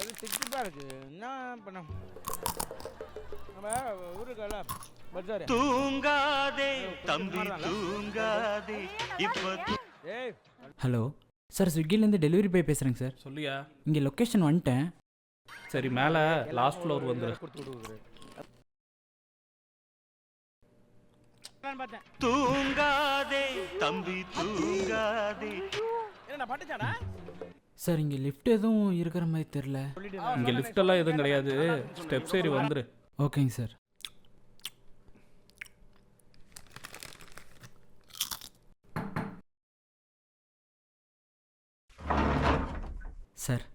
ஒரு திக்கிப்பா இருக்கு. என்ன பண்ண நம்ம ஊருக்கல பஜார். தூங்காதே தம்பி தூங்காதே இப்ப. ஏய் ஹலோ சார், ஸ்விக்கிலேருந்து டெலிவரி பாய் பேசுகிறேங்க சார். சொல்லியா? இங்கே லொக்கேஷன் வந்துட்டேன். சரி, மேலே லாஸ்ட் ஃப்ளோர் வந்துரு. தூங்காதே தம்பி தூங்காதே. என்ன பட்டுச்சாடா? சார் இங்கே லிஃப்ட் எதுவும் இருக்கிற மாதிரி தெரில. இங்கே லிஃப்ட் எல்லாம் எதுவும் கிடையாது, ஸ்டெப்ஸ் ஏறி வந்துரு. ஓகேங்க சார். சார்